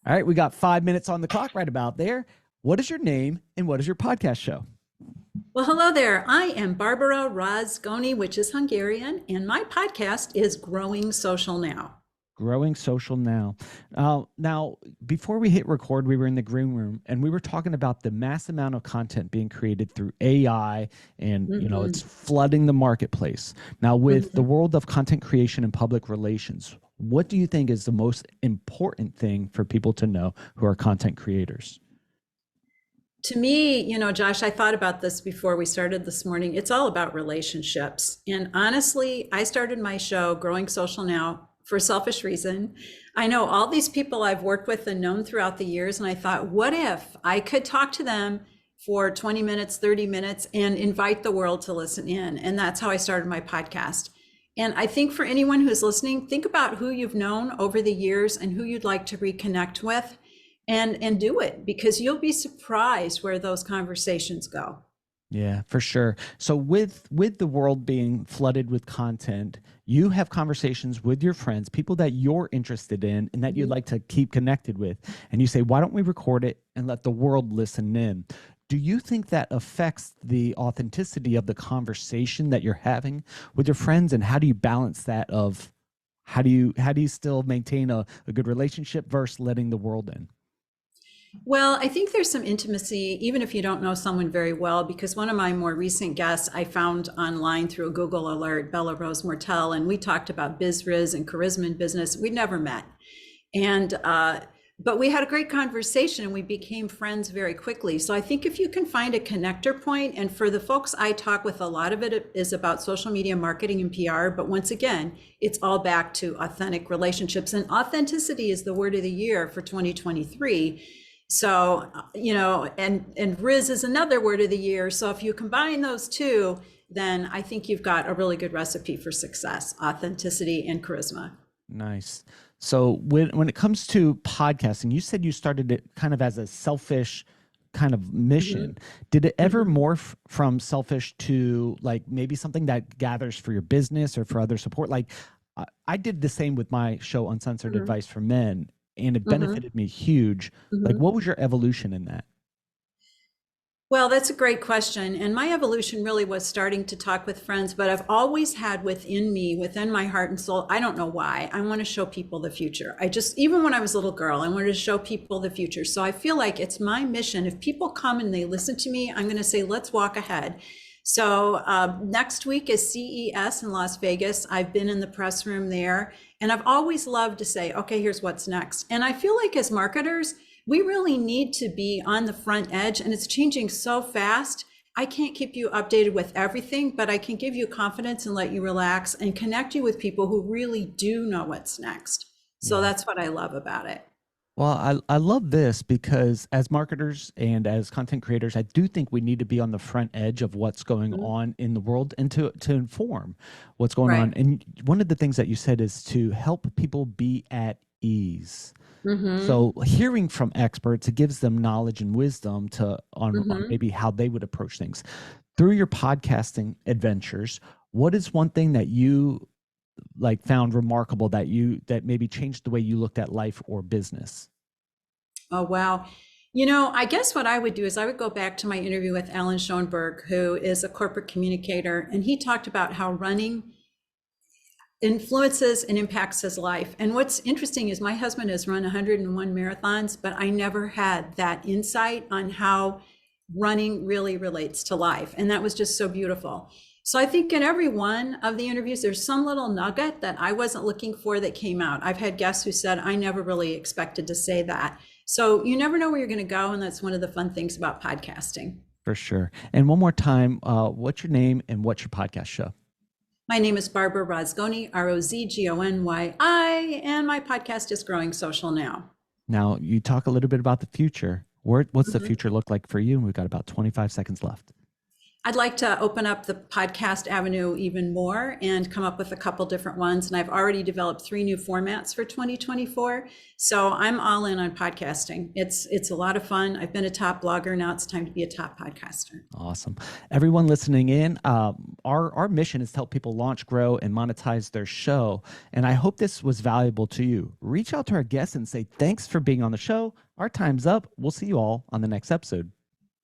All right, we got 5 minutes on the clock right about there. What is your name and what is your podcast show? Well, hello there. I am Barbara Rozgonyi, which is Hungarian, and my podcast is Growing Social Now. Growing Social Now. Now, before we hit record, we were in the green room and we were talking about the mass amount of content being created through AI and, it's flooding the marketplace. Now, with the world of content creation and public relations, what do you think is the most important thing for people to know who are content creators? To me, Josh, I thought about this before we started this morning. It's all about relationships. And honestly, I started my show, Growing Social Now, for a selfish reason. I know all these people I've worked with and known throughout the years, and I thought, what if I could talk to them for 20 minutes, 30 minutes, and invite the world to listen in? And that's how I started my podcast. And I think for anyone who's listening, think about who you've known over the years and who you'd like to reconnect with, and do it, because you'll be surprised where those conversations go. Yeah, for sure. So with the world being flooded with content, you have conversations with your friends, people that you're interested in and that you'd like to keep connected with. And you say, why don't we record it and let the world listen in? Do you think that affects the authenticity of the conversation that you're having with your friends? And how do you balance that of how do you still maintain a good relationship versus letting the world in? Well, I think there's some intimacy, even if you don't know someone very well, because one of my more recent guests I found online through a Google alert, Bella Rose Mortel, and we talked about biz riz and charisma in business. We'd never met. And, but we had a great conversation and we became friends very quickly. So I think if you can find a connector point, and for the folks I talk with, a lot of it is about social media marketing and PR. But once again, it's all back to authentic relationships, and authenticity is the word of the year for 2023. So, and Riz is another word of the year. So if you combine those two, then I think you've got a really good recipe for success: authenticity and charisma. Nice. So when it comes to podcasting, you said you started it kind of as a selfish kind of mission. Did it ever morph from selfish to like maybe something that gathers for your business or for other support? Like I did the same with my show, Uncensored Advice for Men, and it benefited me huge. Like, what was your evolution in that? Well, that's a great question. And my evolution really was starting to talk with friends, but I've always had within me, within my heart and soul, I don't know why, I want to show people the future. Even when I was a little girl, I wanted to show people the future. So I feel like it's my mission. If people come and they listen to me, I'm going to say, let's walk ahead. So next week is CES in Las Vegas. I've been in the press room there, and I've always loved to say, okay, here's what's next. And I feel like as marketers, we really need to be on the front edge, and it's changing so fast. I can't keep you updated with everything, but I can give you confidence and let you relax and connect you with people who really do know what's next. So that's what I love about it. Well, I love this because as marketers and as content creators, I do think we need to be on the front edge of what's going on in the world and to inform what's going on. And one of the things that you said is to help people be at ease. So hearing from experts, it gives them knowledge and wisdom on maybe how they would approach things. Through your podcasting adventures, what is one thing that you found remarkable that maybe changed the way you looked at life or business? Oh, wow. I guess what I would do is I would go back to my interview with Alan Schoenberg, who is a corporate communicator, and he talked about how running influences and impacts his life. And what's interesting is my husband has run 101 marathons, but I never had that insight on how running really relates to life. And that was just so beautiful. So I think in every one of the interviews, there's some little nugget that I wasn't looking for that came out. I've had guests who said, I never really expected to say that. So you never know where you're going to go. And that's one of the fun things about podcasting. For sure. And one more time, what's your name and what's your podcast show? My name is Barbara Rozgonyi, Rozgonyi, and my podcast is Growing Social Now. Now, you talk a little bit about the future. What's the future look like for you? And we've got about 25 seconds left. I'd like to open up the podcast avenue even more and come up with a couple different ones. And I've already developed 3 new formats for 2024. So I'm all in on podcasting. It's a lot of fun. I've been a top blogger. Now it's time to be a top podcaster. Awesome. Everyone listening in, our mission is to help people launch, grow, and monetize their show. And I hope this was valuable to you. Reach out to our guests and say, thanks for being on the show. Our time's up. We'll see you all on the next episode.